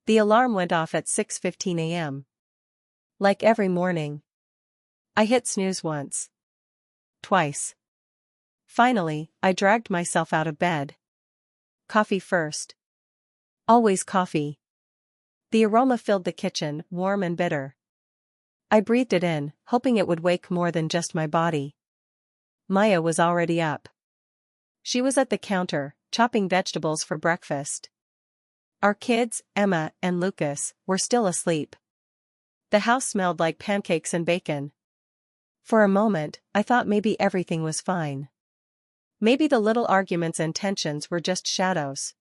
The alarm went off at 6:15 a.m. Like every morning. I hit snooze once. Twice. Finally, I dragged myself out of bed. Coffee first. Always coffee. The aroma filled the kitchen, warm and bitter. I breathed it in, hoping it would wake more than just my body. Maya was already up. She was at the counter, chopping vegetables for breakfast. Our kids, Emma and Lucas, were still asleep. The house smelled like pancakes and bacon. For a moment, I thought maybe everything was fine. Maybe the little arguments and tensions were just shadows.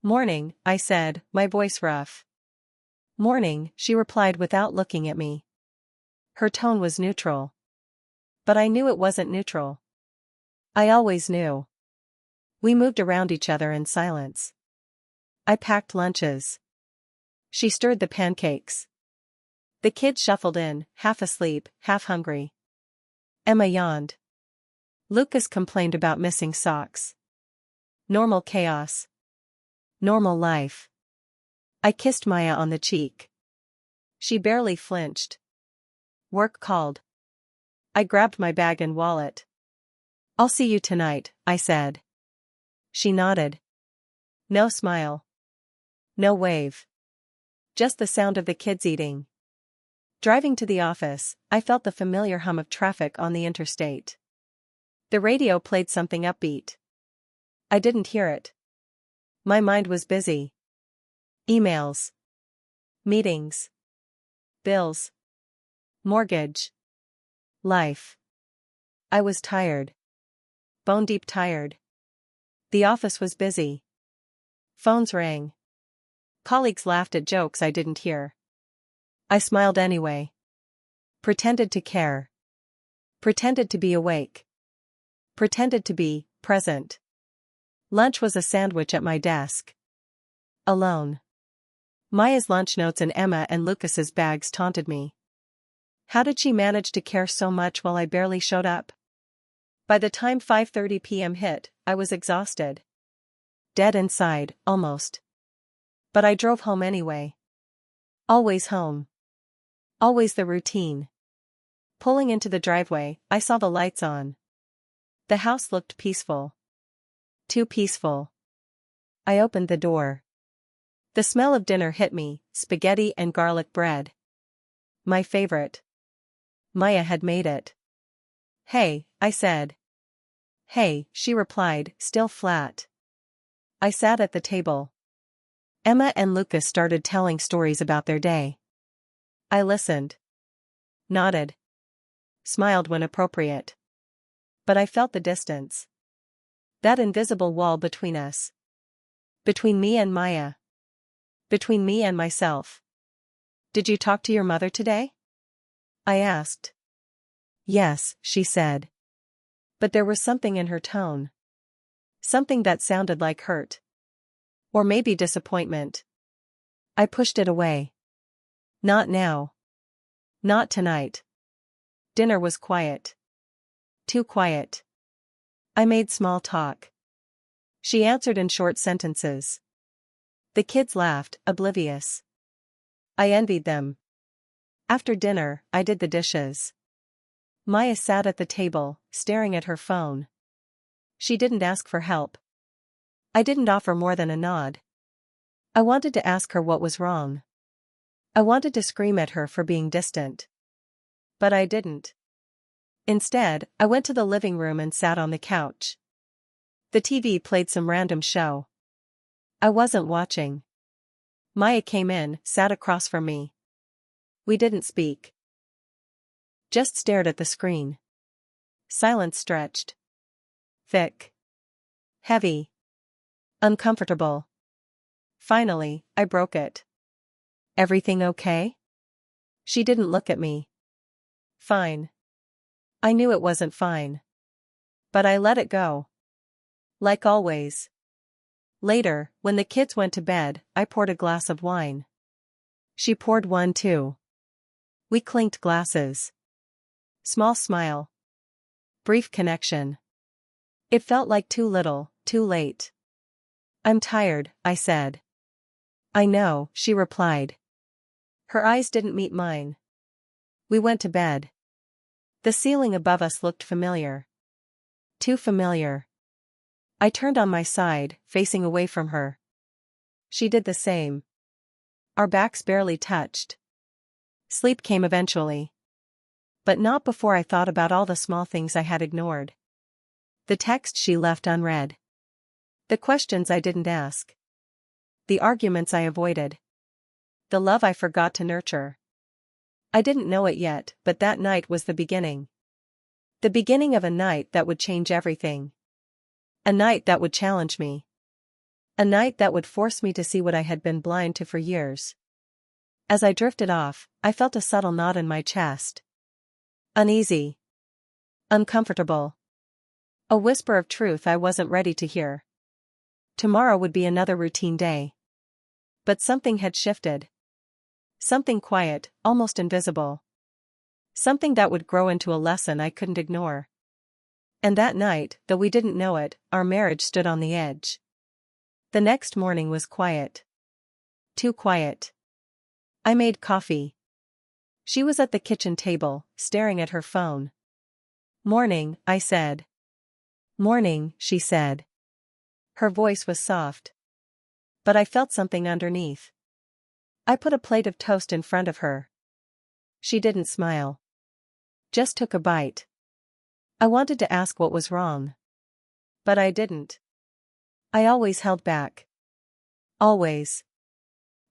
"Morning," I said, my voice rough. "Morning," she replied without looking at me. Her tone was neutral. But I knew it wasn't neutral. I always knew. We moved around each other in silence. I packed lunches. She stirred the pancakes. The kids shuffled in, half asleep, half hungry. Emma yawned. Lucas complained about missing socks. Normal chaos. Normal life. I kissed Maya on the cheek. She barely flinched. Work called. I grabbed my bag and wallet. "I'll see you tonight," I said. She nodded. No smile. No wave. Just the sound of the kids eating. Driving to the office, I felt the familiar hum of traffic on the interstate. The radio played something upbeat. I didn't hear it. My mind was busy. Emails. Meetings. Bills. Mortgage. Life. I was tired. Bone-deep tired. The office was busy. Phones rang. Colleagues laughed at jokes I didn't hear. I smiled anyway. Pretended to care. Pretended to be awake. Pretended to be present. Lunch was a sandwich at my desk. Alone. Maya's lunch notes and Emma and Lucas's bags taunted me. How did she manage to care so much while I barely showed up? By the time 5:30 p.m. hit, I was exhausted. Dead inside, almost. But I drove home anyway. Always home. Always the routine. Pulling into the driveway, I saw the lights on. The house looked peaceful. Too peaceful. I opened the door. The smell of dinner hit me, spaghetti and garlic bread. My favorite. Maya had made it. "Hey," I said. "Hey," she replied, still flat. I sat at the table. Emma and Lucas started telling stories about their day. I listened. Nodded. Smiled when appropriate. But I felt the distance. That invisible wall between us. Between me and Maya. Between me and myself. "Did you talk to your mother today?" I asked. "Yes," she said. But there was something in her tone. Something that sounded like hurt. Or maybe disappointment. I pushed it away. Not now. Not tonight. Dinner was quiet. Too quiet. I made small talk. She answered in short sentences. The kids laughed, oblivious. I envied them. After dinner, I did the dishes. Maya sat at the table, staring at her phone. She didn't ask for help. I didn't offer more than a nod. I wanted to ask her what was wrong. I wanted to scream at her for being distant. But I didn't. Instead, I went to the living room and sat on the couch. The TV played some random show. I wasn't watching. Maya came in, sat across from me. We didn't speak. Just stared at the screen. Silence stretched. Thick. Heavy. Uncomfortable. Finally, I broke it. "Everything okay?" She didn't look at me. "Fine." I knew it wasn't fine. But I let it go. Like always. Later, when the kids went to bed, I poured a glass of wine. She poured one too. We clinked glasses. Small smile. Brief connection. It felt like too little, too late. "I'm tired," I said. I know, she replied. Her eyes didn't meet mine. We went to bed. The ceiling above us looked familiar. Too familiar. I turned on my side, facing away from her. She did the same. Our backs barely touched. Sleep came eventually. But not before I thought about all the small things I had ignored. The text she left unread. The questions I didn't ask. The arguments I avoided. The love I forgot to nurture. I didn't know it yet, but that night was the beginning. The beginning of a night that would change everything. A night that would challenge me. A night that would force me to see what I had been blind to for years. As I drifted off, I felt a subtle knot in my chest. Uneasy. Uncomfortable. A whisper of truth I wasn't ready to hear. Tomorrow would be another routine day. But something had shifted. Something quiet, almost invisible. Something that would grow into a lesson I couldn't ignore. And that night, though we didn't know it, our marriage stood on the edge. The next morning was quiet. Too quiet. I made coffee. She was at the kitchen table, staring at her phone. Morning, I said. Morning, she said. Her voice was soft. But I felt something underneath. I put a plate of toast in front of her. She didn't smile. Just took a bite. I wanted to ask what was wrong. But I didn't. I always held back. Always.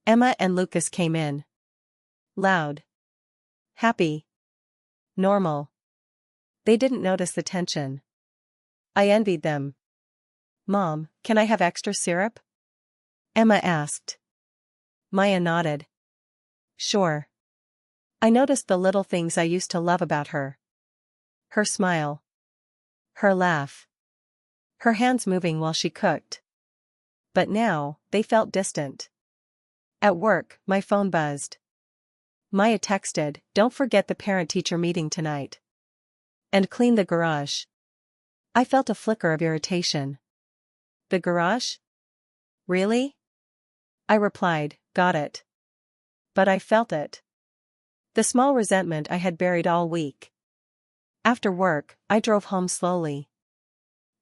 Emma and Lucas came in. Loud. Happy. Normal. They didn't notice the tension. I envied them. Mom, can I have extra syrup? Emma asked. Maya nodded. Sure. I noticed the little things I used to love about her. Her smile. Her laugh. Her hands moving while she cooked. But now, they felt distant. At work, my phone buzzed. Maya texted, "Don't forget the parent-teacher meeting tonight. And clean the garage." I felt a flicker of irritation. The garage? Really? I replied, "Got it." But I felt it. The small resentment I had buried all week. After work, I drove home slowly.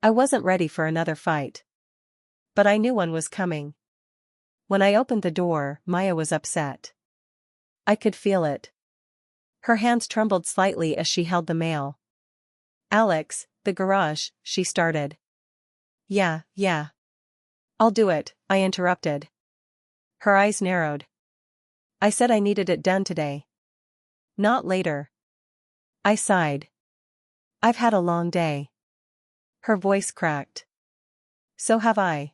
I wasn't ready for another fight. But I knew one was coming. When I opened the door, Maya was upset. I could feel it. Her hands trembled slightly as she held the mail. Alex, the garage, she started. Yeah. I'll do it, I interrupted. Her eyes narrowed. I said I needed it done today. Not later. I sighed. I've had a long day. Her voice cracked. So have I.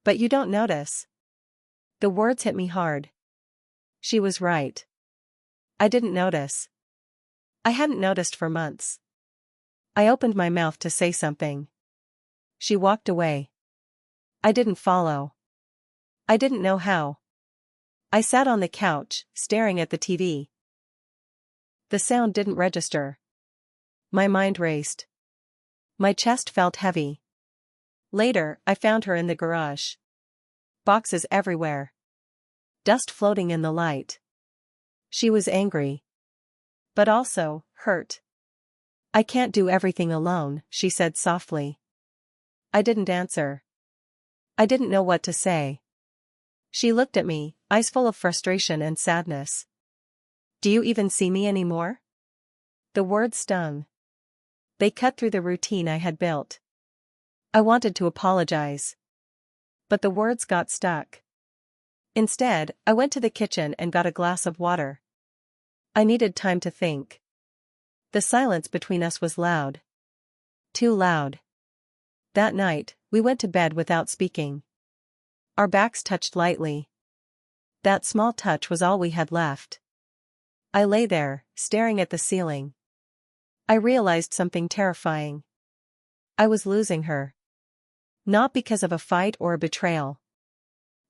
But you don't notice. The words hit me hard. She was right. I didn't notice. I hadn't noticed for months. I opened my mouth to say something. She walked away. I didn't follow. I didn't know how. I sat on the couch, staring at the TV. The sound didn't register. My mind raced. My chest felt heavy. Later, I found her in the garage. Boxes everywhere. Dust floating in the light. She was angry. But also, hurt. I can't do everything alone, she said softly. I didn't answer. I didn't know what to say. She looked at me, eyes full of frustration and sadness. Do you even see me anymore? The words stung. They cut through the routine I had built. I wanted to apologize. But the words got stuck. Instead, I went to the kitchen and got a glass of water. I needed time to think. The silence between us was loud. Too loud. That night, we went to bed without speaking. Our backs touched lightly. That small touch was all we had left. I lay there, staring at the ceiling. I realized something terrifying. I was losing her. Not because of a fight or a betrayal.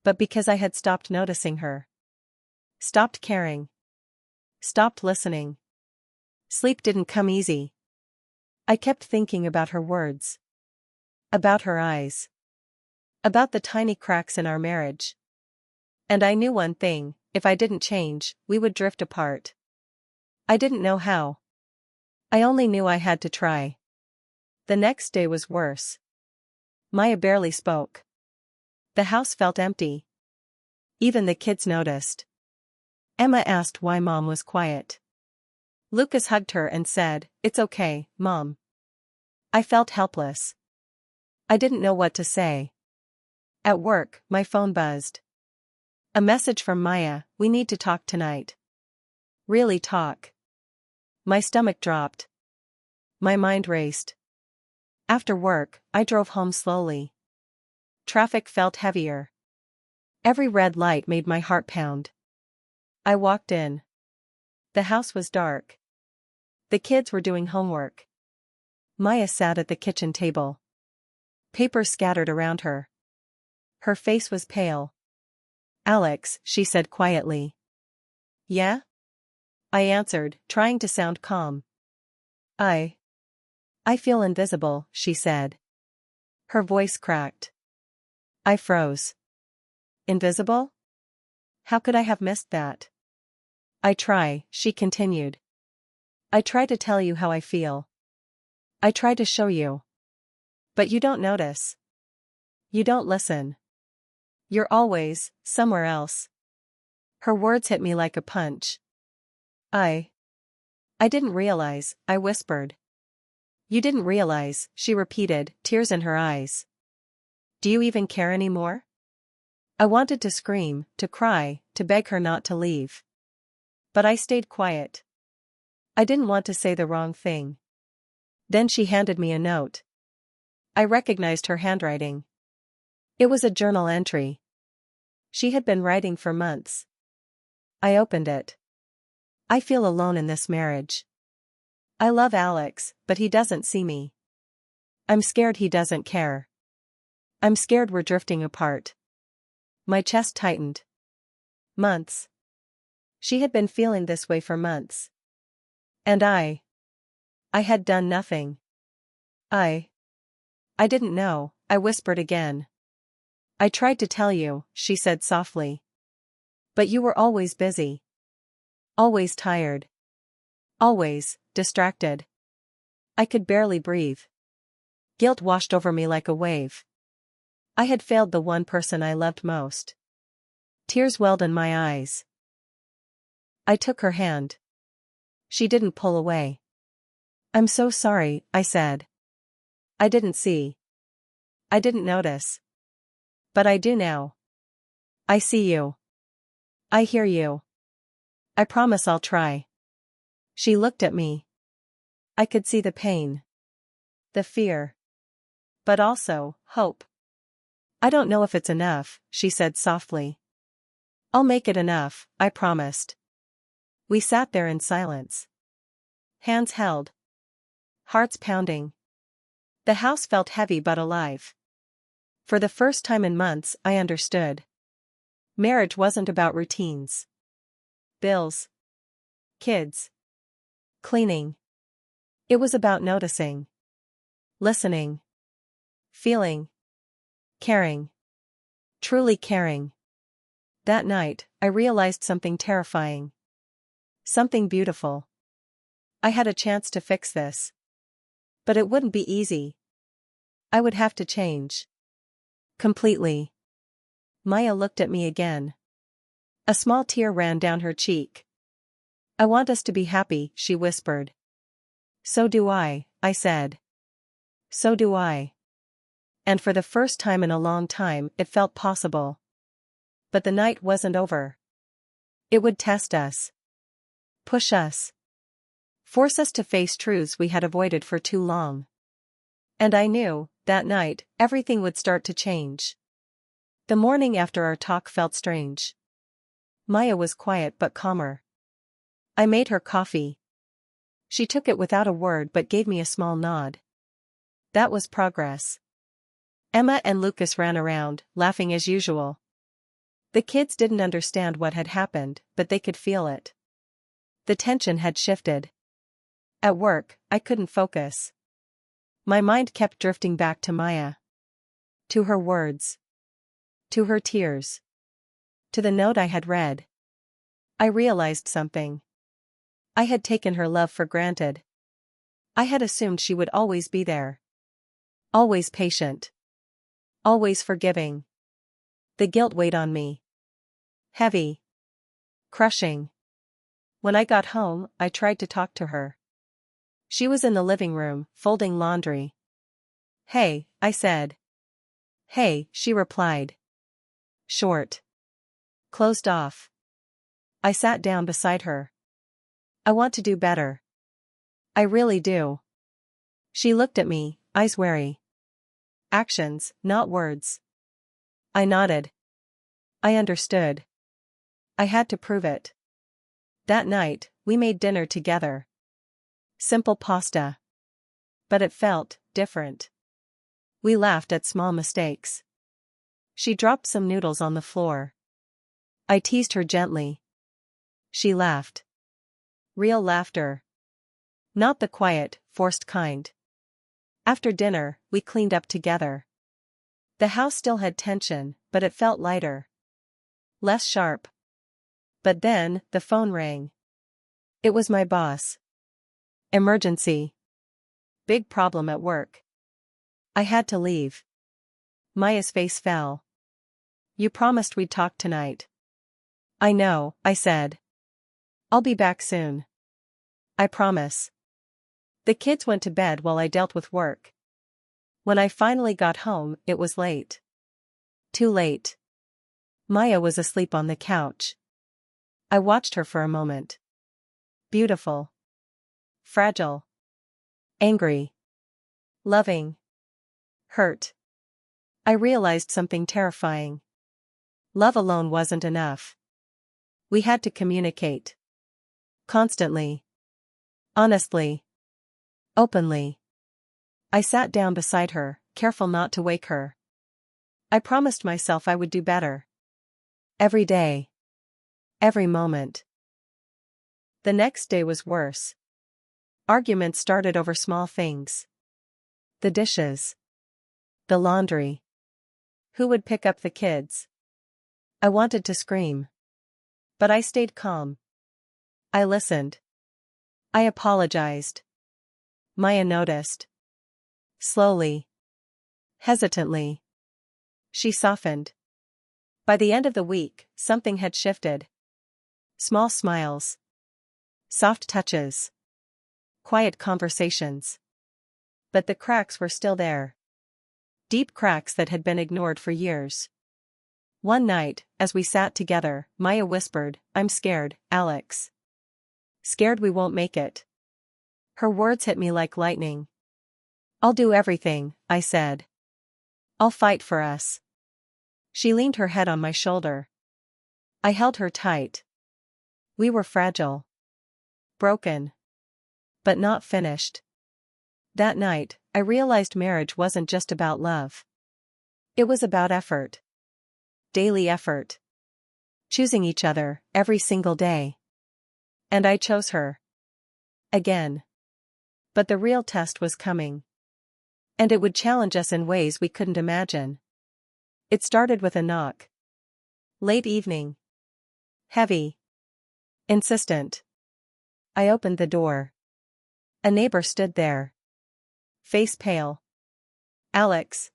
But because I had stopped noticing her. Stopped caring. Stopped listening. Sleep didn't come easy. I kept thinking about her words. About her eyes. About the tiny cracks in our marriage. And I knew one thing, if I didn't change, we would drift apart. I didn't know how. I only knew I had to try. The next day was worse. Maya barely spoke. The house felt empty. Even the kids noticed. Emma asked why Mom was quiet. Lucas hugged her and said, "It's okay, Mom." I felt helpless. I didn't know what to say. At work, my phone buzzed. A message from Maya, "We need to talk tonight." Really talk. My stomach dropped. My mind raced. After work, I drove home slowly. Traffic felt heavier. Every red light made my heart pound. I walked in. The house was dark. The kids were doing homework. Maya sat at the kitchen table. Papers scattered around her. Her face was pale. "Alex," she said quietly. "Yeah?" I answered, trying to sound calm. I feel invisible," she said. Her voice cracked. I froze. Invisible? How could I have missed that? She continued. I try to tell you how I feel. I try to show you. But you don't notice. You don't listen. You're always somewhere else. Her words hit me like a punch. I didn't realize, I whispered. You didn't realize, she repeated, tears in her eyes. Do you even care anymore? I wanted to scream, to cry, to beg her not to leave. But I stayed quiet. I didn't want to say the wrong thing. Then she handed me a note. I recognized her handwriting. It was a journal entry. She had been writing for months. I opened it. I feel alone in this marriage. I love Alex, but he doesn't see me. I'm scared he doesn't care. I'm scared we're drifting apart. My chest tightened. Months. She had been feeling this way for months. And I had done nothing. I didn't know, I whispered again. I tried to tell you, she said softly. But you were always busy. Always tired. Always distracted. I could barely breathe. Guilt washed over me like a wave. I had failed the one person I loved most. Tears welled in my eyes. I took her hand. She didn't pull away. I'm so sorry, I said. I didn't see. I didn't notice. But I do now. I see you. I hear you. I promise I'll try. She looked at me. I could see the pain. The fear. But also, hope. I don't know if it's enough, she said softly. I'll make it enough, I promised. We sat there in silence. Hands held. Hearts pounding. The house felt heavy but alive. For the first time in months, I understood. Marriage wasn't about routines. Bills. Kids. Cleaning. It was about noticing. Listening. Feeling. Caring. Truly caring. That night, I realized something terrifying. Something beautiful. I had a chance to fix this. But it wouldn't be easy. I would have to change. Completely. Maya looked at me again. A small tear ran down her cheek. I want us to be happy, she whispered. So do I said. So do I. And for the first time in a long time, it felt possible. But the night wasn't over. It would test us. Push us. Force us to face truths we had avoided for too long. And I knew, that night, everything would start to change. The morning after our talk felt strange. Maya was quiet but calmer. I made her coffee. She took it without a word but gave me a small nod. That was progress. Emma and Lucas ran around, laughing as usual. The kids didn't understand what had happened, but they could feel it. The tension had shifted. At work, I couldn't focus. My mind kept drifting back to Maya. To her words. To her tears. to the note I had read. I realized something. I had taken her love for granted. I had assumed she would always be there. Always patient. Always forgiving. The guilt weighed on me. Heavy. Crushing. When I got home, I tried to talk to her. She was in the living room, folding laundry. "Hey," I said. "Hey," she replied. Short. Closed off. I sat down beside her. "I want to do better. I really do." She looked at me, eyes wary. "Actions, not words." I nodded. I understood. I had to prove it. That night, we made dinner together. Simple pasta. But it felt different. We laughed at small mistakes. She dropped some noodles on the floor. I teased her gently. She laughed. Real laughter. Not the quiet, forced kind. After dinner, we cleaned up together. The house still had tension, but it felt lighter. Less sharp. But then, the phone rang. It was my boss. Emergency. Big problem at work. I had to leave. Maya's face fell. "You promised we'd talk tonight." "I know," I said. "I'll be back soon. I promise." The kids went to bed while I dealt with work. When I finally got home, it was late. Too late. Maya was asleep on the couch. I watched her for a moment. Beautiful. Fragile. Angry. Loving. Hurt. I realized something terrifying. Love alone wasn't enough. We had to communicate. Constantly. Honestly. Openly. I sat down beside her, careful not to wake her. I promised myself I would do better. Every day. Every moment. The next day was worse. Arguments started over small things. The dishes. The laundry. Who would pick up the kids? I wanted to scream. But I stayed calm. I listened. I apologized. Maya noticed. Slowly. Hesitantly. She softened. By the end of the week, something had shifted. Small smiles. Soft touches. Quiet conversations. But the cracks were still there. Deep cracks that had been ignored for years. One night, as we sat together, Maya whispered, "I'm scared, Alex. Scared we won't make it." Her words hit me like lightning. "I'll do everything," I said. "I'll fight for us." She leaned her head on my shoulder. I held her tight. We were fragile. Broken. But not finished. That night, I realized marriage wasn't just about love. It was about effort. Daily effort. Choosing each other, every single day. And I chose her. Again. But the real test was coming. And it would challenge us in ways we couldn't imagine. It started with a knock. Late evening. Heavy. Insistent. I opened the door. A neighbor stood there. Face pale. "Alex."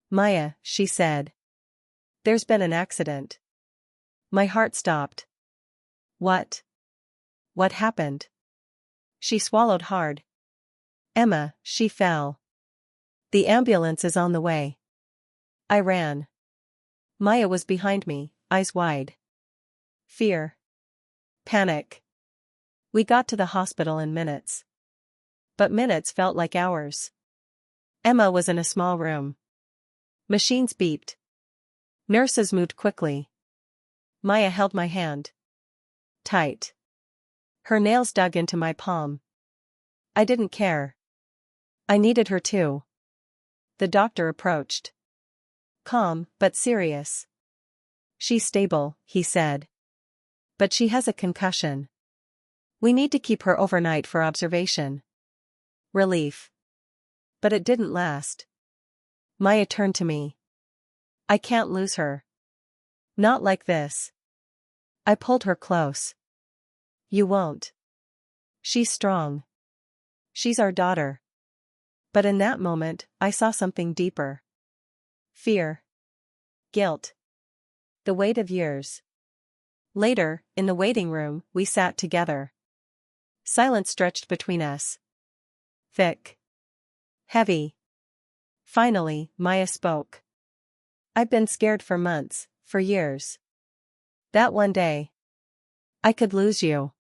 "Maya," she said. "There's been an accident." My heart stopped. "What? What happened?" She swallowed hard. "Emma, she fell. The ambulance is on the way." I ran. Maya was behind me, eyes wide. Fear. Panic. We got to the hospital in minutes. But minutes felt like hours. Emma was in a small room. Machines beeped. Nurses moved quickly. Maya held my hand. Tight. Her nails dug into my palm. I didn't care. I needed her too. The doctor approached. Calm, but serious. "She's stable," he said. "But she has a concussion. We need to keep her overnight for observation." Relief. But it didn't last. Maya turned to me. "I can't lose her." Not like this. I pulled her close. You won't. She's strong. She's our daughter. But in that moment, I saw something deeper. Fear. Guilt. The weight of years. Later, in the waiting room, we sat together. Silence stretched between us. Thick. Heavy. Finally, Maya spoke. I've been scared for months, for years. That one day, I could lose you.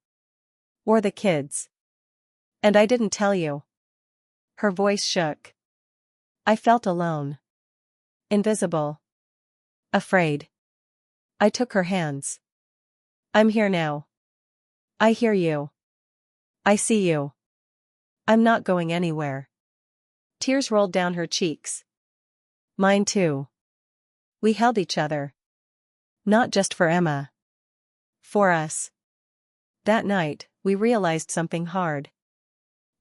Or the kids. And I didn't tell you. Her voice shook. I felt alone. Invisible. Afraid. I took her hands. I'm here now. I hear you. I see you. I'm not going anywhere. Tears rolled down her cheeks. Mine too. We held each other. Not just for Emma. For us. That night, we realized something hard.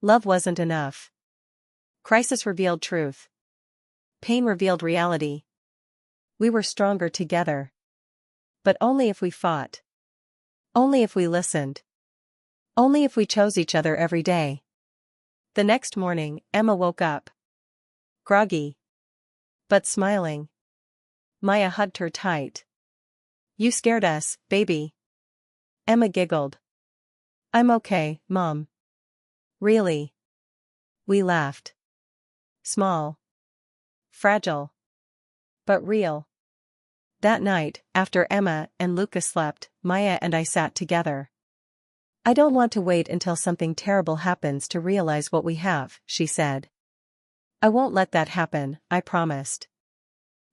Love wasn't enough. Crisis revealed truth. Pain revealed reality. We were stronger together. But only if we fought. Only if we listened. Only if we chose each other every day. The next morning, Emma woke up. Groggy. But smiling. Maya hugged her tight. You scared us, baby. Emma giggled. I'm okay, Mom. Really? We laughed. Small. Fragile. But real. That night, after Emma and Lucas slept, Maya and I sat together. I don't want to wait until something terrible happens to realize what we have, she said. I won't let that happen, I promised.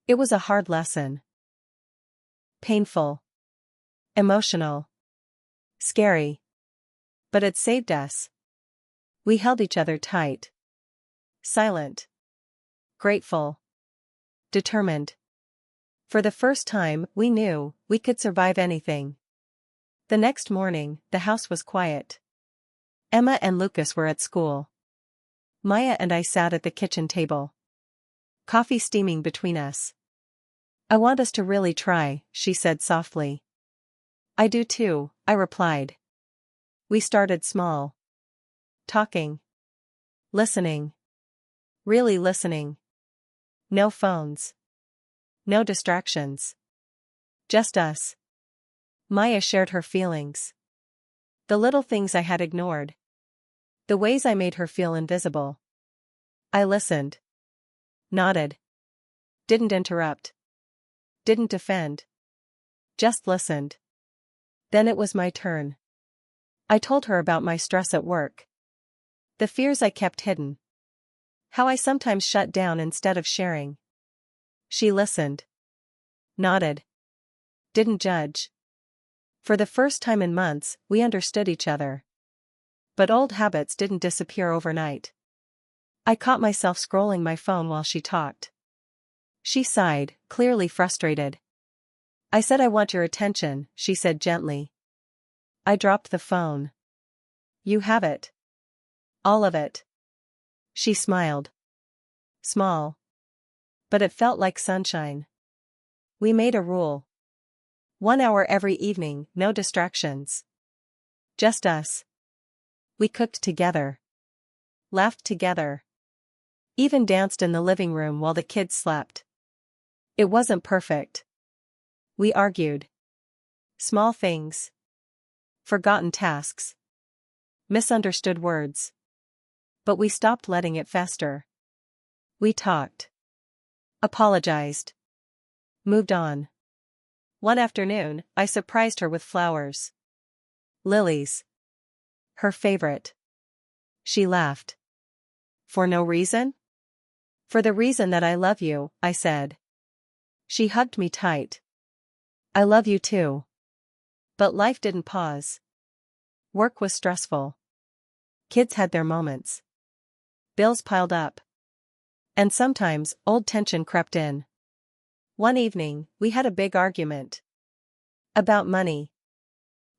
It was a hard lesson. Painful. Emotional. Scary. But it saved us. We held each other tight. Silent. Grateful. Determined. For the first time, we knew we could survive anything. The next morning, the house was quiet. Emma and Lucas were at school. Maya and I sat at the kitchen table. Coffee steaming between us. I want us to really try, she said softly. I do too, I replied. We started small. Talking. Listening. Really listening. No phones. No distractions. Just us. Maya shared her feelings. The little things I had ignored. The ways I made her feel invisible. I listened. Nodded. Didn't interrupt. Didn't defend. Just listened. Then it was my turn. I told her about my stress at work. The fears I kept hidden. How I sometimes shut down instead of sharing. She listened. Nodded. Didn't judge. For the first time in months, we understood each other. But old habits didn't disappear overnight. I caught myself scrolling my phone while she talked. She sighed, clearly frustrated. I said I want your attention, she said gently. I dropped the phone. You have it. All of it. She smiled. Small. But it felt like sunshine. We made a rule. 1 hour every evening, no distractions. Just us. We cooked together. Laughed together. Even danced in the living room while the kids slept. It wasn't perfect. We argued. Small things. Forgotten tasks. Misunderstood words. But we stopped letting it fester. We talked. Apologized. Moved on. One afternoon, I surprised her with flowers. Lilies. Her favorite. She laughed. For no reason? For the reason that I love you, I said. She hugged me tight. I love you too. But life didn't pause. Work was stressful. Kids had their moments. Bills piled up. And sometimes, old tension crept in. One evening, we had a big argument. About money.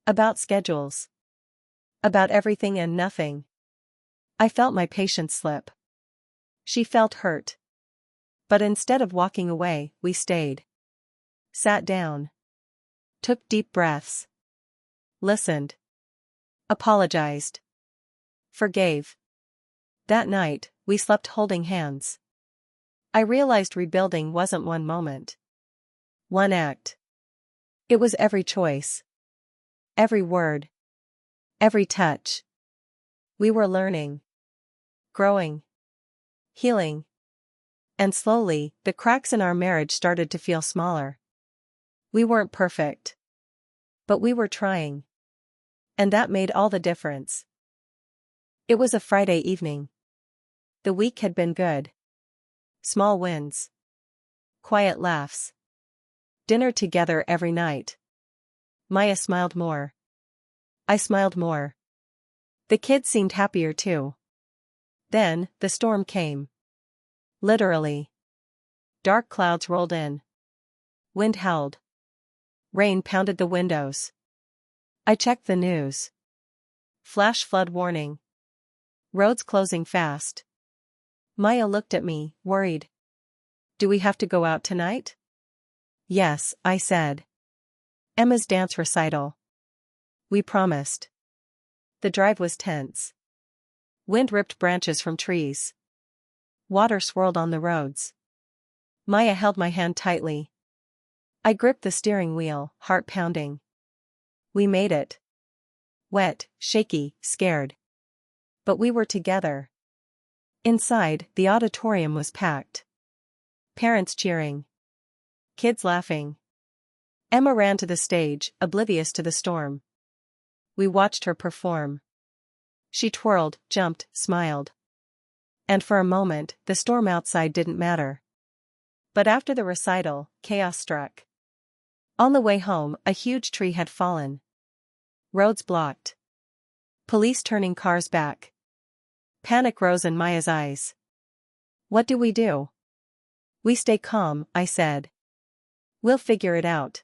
About schedules. About everything and nothing. I felt my patience slip. She felt hurt. But instead of walking away, we stayed. Sat down. Took deep breaths. Listened. Apologized. Forgave. That night, we slept holding hands. I realized rebuilding wasn't one moment. One act. It was every choice. Every word. Every touch. We were learning. Growing. Healing. And slowly, the cracks in our marriage started to feel smaller. We weren't perfect. But we were trying. And that made all the difference. It was a Friday evening. The week had been good. Small wins. Quiet laughs. Dinner together every night. Maya smiled more. I smiled more. The kids seemed happier too. Then, the storm came. Literally. Dark clouds rolled in. Wind howled. Rain pounded the windows. I checked the news. Flash flood warning. Roads closing fast. Maya looked at me, worried. Do we have to go out tonight? Yes, I said. Emma's dance recital. We promised. The drive was tense. Wind ripped branches from trees. Water swirled on the roads. Maya held my hand tightly. I gripped the steering wheel, heart pounding. We made it. Wet, shaky, scared. But we were together. Inside, the auditorium was packed. Parents cheering. Kids laughing. Emma ran to the stage, oblivious to the storm. We watched her perform. She twirled, jumped, smiled. And for a moment, the storm outside didn't matter. But after the recital, chaos struck. On the way home, a huge tree had fallen. Roads blocked. Police turning cars back. Panic rose in Maya's eyes. What do we do? We stay calm, I said. We'll figure it out.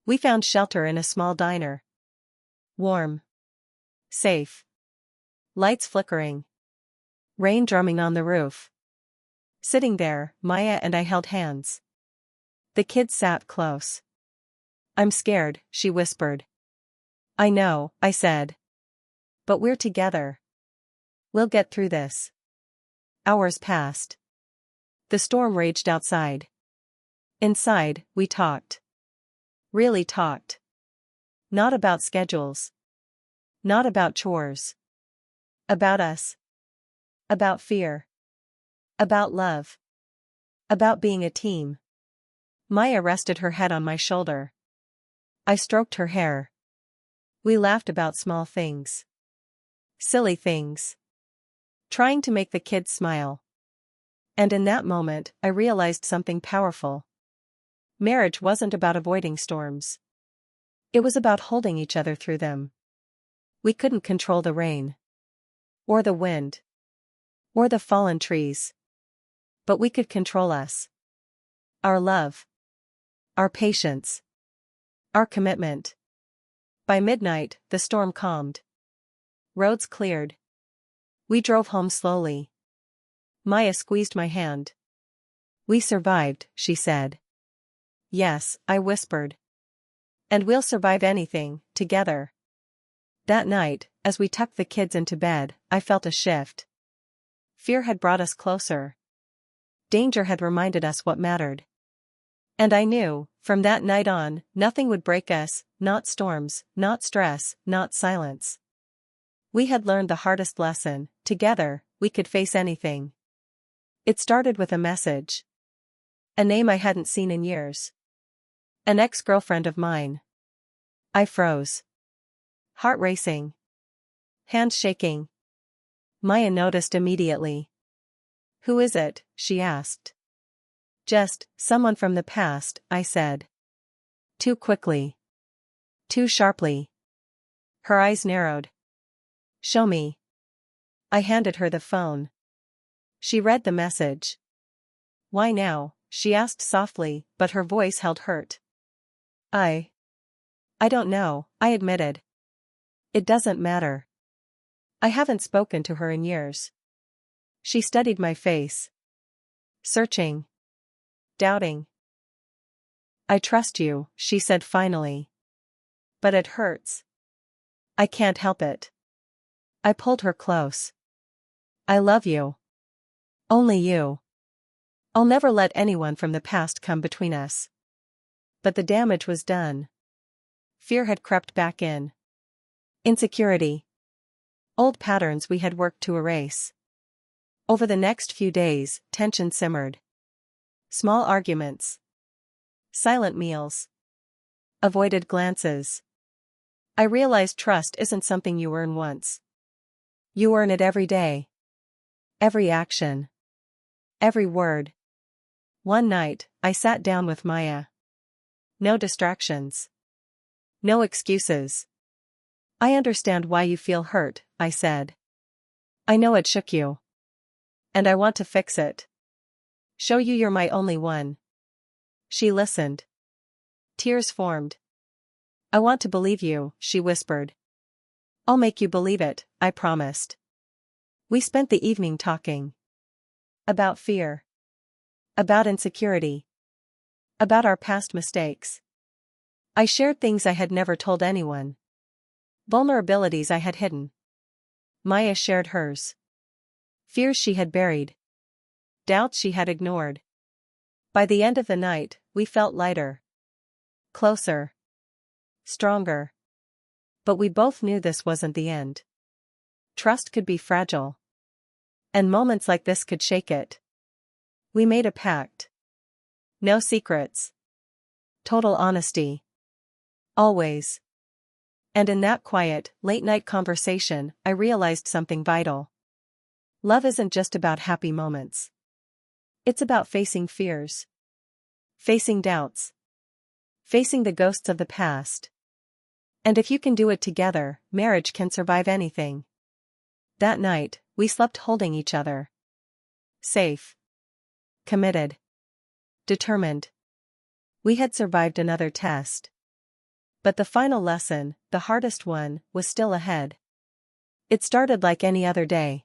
We found shelter in a small diner. Warm. Safe. Lights flickering. Rain drumming on the roof. Sitting there, Maya and I held hands. The kids sat close. I'm scared, she whispered. I know, I said. But we're together. We'll get through this. Hours passed. The storm raged outside. Inside, we talked. Really talked. Not about schedules. Not about chores. About us. About fear. About love. About being a team. Maya rested her head on my shoulder. I stroked her hair. We laughed about small things. Silly things. Trying to make the kids smile. And in that moment, I realized something powerful. Marriage wasn't about avoiding storms. It was about holding each other through them. We couldn't control the rain. Or the wind. Or the fallen trees. But we could control us. Our love. Our patience. Our commitment. By midnight, the storm calmed. Roads cleared. We drove home slowly. Maya squeezed my hand. We survived, she said. Yes, I whispered. And we'll survive anything, together. That night, as we tucked the kids into bed, I felt a shift. Fear had brought us closer. Danger had reminded us what mattered. And I knew, from that night on, nothing would break us, not storms, not stress, not silence. We had learned the hardest lesson. Together, we could face anything. It started with a message. A name I hadn't seen in years. An ex-girlfriend of mine. I froze. Heart racing. Hands shaking. Maya noticed immediately. Who is it? She asked. Just, someone from the past, I said. Too quickly. Too sharply. Her eyes narrowed. Show me. I handed her the phone. She read the message. Why now? She asked softly, but her voice held hurt. I don't know, I admitted. It doesn't matter. I haven't spoken to her in years. She studied my face. Searching. Doubting. I trust you, she said finally. But it hurts. I can't help it. I pulled her close. I love you. Only you. I'll never let anyone from the past come between us. But the damage was done. Fear had crept back in. Insecurity. Old patterns we had worked to erase. Over the next few days, tension simmered. Small arguments. Silent meals. Avoided glances. I realized trust isn't something you earn once. You earn it every day. Every action. Every word. One night, I sat down with Maya. No distractions. No excuses. I understand why you feel hurt, I said. I know it shook you. And I want to fix it. Show you you're my only one. She listened. Tears formed. I want to believe you, she whispered. I'll make you believe it, I promised. We spent the evening talking. About fear. About insecurity. About our past mistakes. I shared things I had never told anyone. Vulnerabilities I had hidden. Maya shared hers. Fears she had buried. Doubts she had ignored. By the end of the night, we felt lighter. Closer. Stronger. But we both knew this wasn't the end. Trust could be fragile. And moments like this could shake it. We made a pact. No secrets. Total honesty. Always. And in that quiet, late-night conversation, I realized something vital. Love isn't just about happy moments. It's about facing fears. Facing doubts. Facing the ghosts of the past. And if you can do it together, marriage can survive anything. That night, we slept holding each other. Safe. Committed. Determined. We had survived another test. But the final lesson, the hardest one, was still ahead. It started like any other day.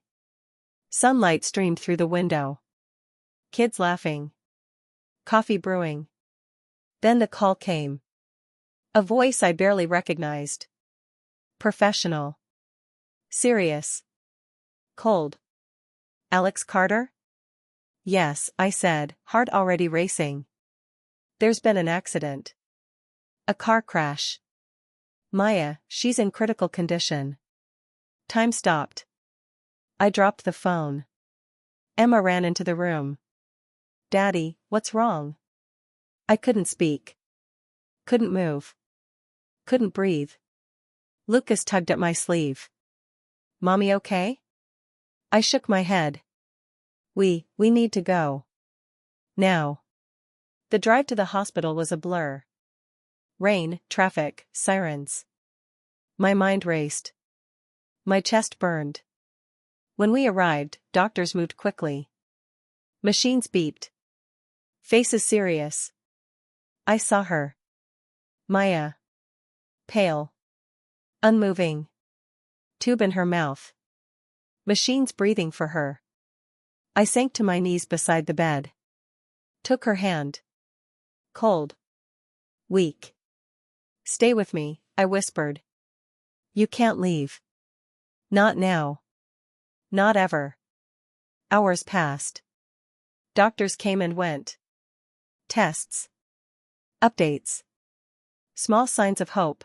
Sunlight streamed through the window. Kids laughing. Coffee brewing. Then the call came. A voice I barely recognized. Professional. Serious. Cold. Alex Carter? Yes, I said, heart already racing. There's been an accident. A car crash. Maya, she's in critical condition. Time stopped. I dropped the phone. Emma ran into the room. Daddy, what's wrong? I couldn't speak. Couldn't move. Couldn't breathe. Lucas tugged at my sleeve. Mommy okay? I shook my head. We need to go. Now. The drive to the hospital was a blur. Rain, traffic, sirens. My mind raced. My chest burned. When we arrived, doctors moved quickly. Machines beeped. Faces serious. I saw her. Maya. Pale. Unmoving. Tube in her mouth. Machines breathing for her. I sank to my knees beside the bed. Took her hand. Cold. Weak. Stay with me, I whispered. You can't leave. Not now. Not ever. Hours passed. Doctors came and went. Tests. Updates. Small signs of hope.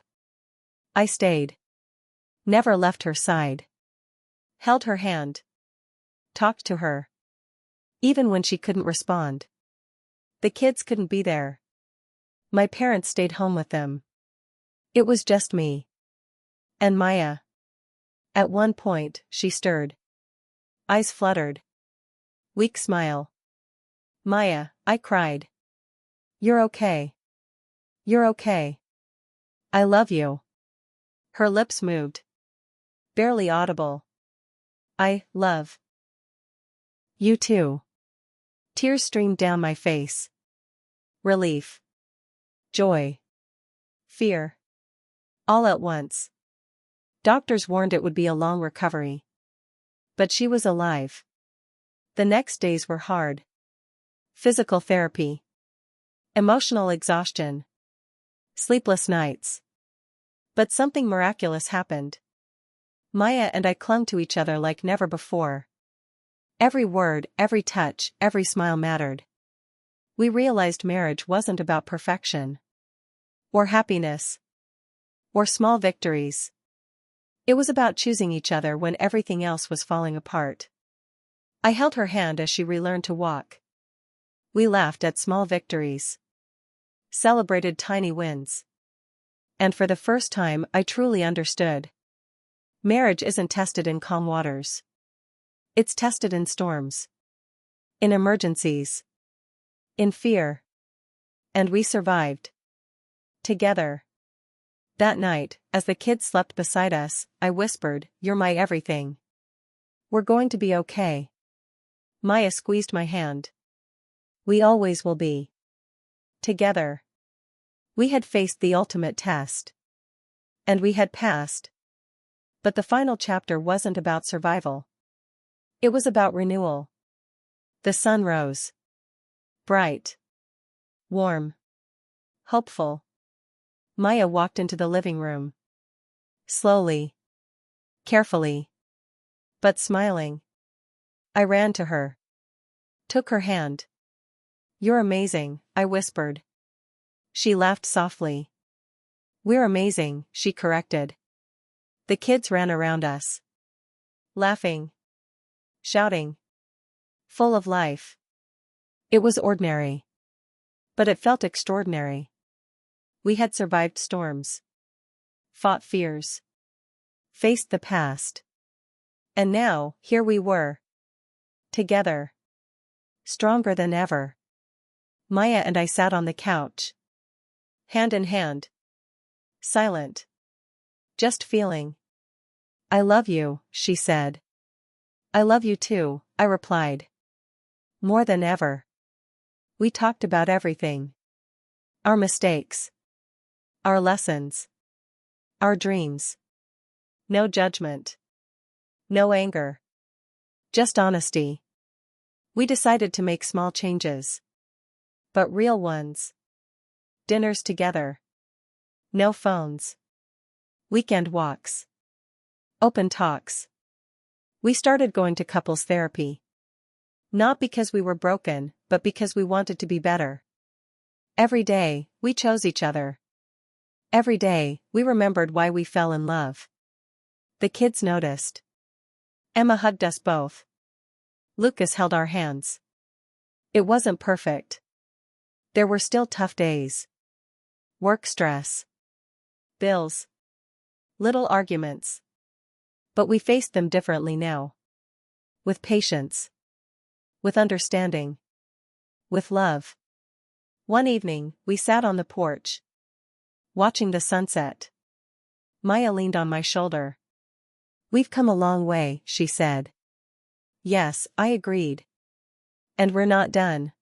I stayed. Never left her side. Held her hand. Talked to her. Even when she couldn't respond. The kids couldn't be there. My parents stayed home with them. It was just me. And Maya. At one point, she stirred. Eyes fluttered. Weak smile. Maya, I cried. You're okay. You're okay. I love you. Her lips moved. Barely audible. I love you too. Tears streamed down my face. Relief. Joy. Fear. All at once. Doctors warned it would be a long recovery. But she was alive. The next days were hard. Physical therapy. Emotional exhaustion. Sleepless nights. But something miraculous happened. Maya and I clung to each other like never before. Every word, every touch, every smile mattered. We realized marriage wasn't about perfection. Or happiness. Or small victories. It was about choosing each other when everything else was falling apart. I held her hand as she relearned to walk. We laughed at small victories. Celebrated tiny wins. And for the first time, I truly understood. Marriage isn't tested in calm waters. It's tested in storms. In emergencies. In fear. And we survived. Together. That night, as the kids slept beside us, I whispered, "You're my everything. We're going to be okay." Maya squeezed my hand. We always will be. Together. We had faced the ultimate test. And we had passed. But the final chapter wasn't about survival. It was about renewal. The sun rose. Bright. Warm. Hopeful. Maya walked into the living room. Slowly. Carefully. But smiling. I ran to her. Took her hand. "You're amazing," I whispered. She laughed softly. "We're amazing," she corrected. The kids ran around us. Laughing. Shouting. Full of life. It was ordinary. But it felt extraordinary. We had survived storms. Fought fears. Faced the past. And now, here we were. Together. Stronger than ever. Maya and I sat on the couch. Hand in hand. Silent. Just feeling. "I love you," she said. "I love you too," I replied. More than ever. We talked about everything. Our mistakes. Our lessons. Our dreams. No judgment. No anger. Just honesty. We decided to make small changes. But real ones. Dinners together. No phones. Weekend walks. Open talks. We started going to couples therapy. Not because we were broken, but because we wanted to be better. Every day, we chose each other. Every day, we remembered why we fell in love. The kids noticed. Emma hugged us both. Lucas held our hands. It wasn't perfect. There were still tough days. Work stress. Bills. Little arguments. But we faced them differently now. With patience. With understanding. With love. One evening, we sat on the porch. Watching the sunset. Maya leaned on my shoulder. "We've come a long way," she said. "Yes," I agreed. "And we're not done.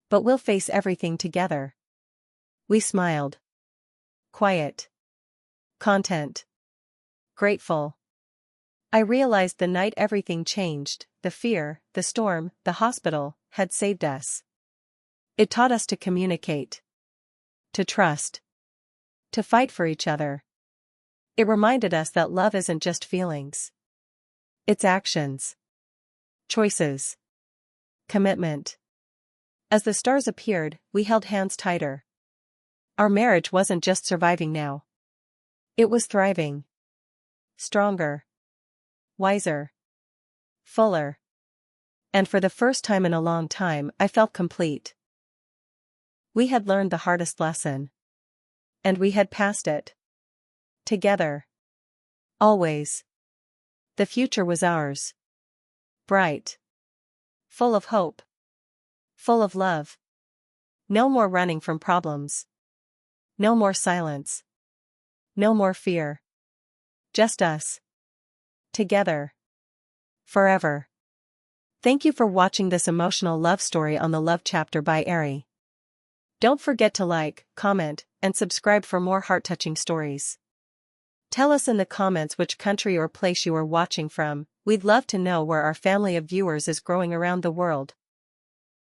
But we'll face everything together." We smiled. Quiet. Content. Grateful. I realized the night everything changed, the fear, the storm, the hospital, had saved us. It taught us to communicate. To trust. To fight for each other. It reminded us that love isn't just feelings. It's actions. Choices. Commitment. As the stars appeared, we held hands tighter. Our marriage wasn't just surviving now. It was thriving. Stronger. Wiser. Fuller. And for the first time in a long time, I felt complete. We had learned the hardest lesson. And we had passed it. Together. Always. The future was ours. Bright. Full of hope. Full of love. No more running from problems. No more silence. No more fear. Just us. Together. Forever. Thank you for watching this emotional love story on the Love Chapter by Aree. Don't forget to like, comment, and subscribe for more heart-touching stories. Tell us in the comments which country or place you are watching from. We'd love to know where our family of viewers is growing around the world.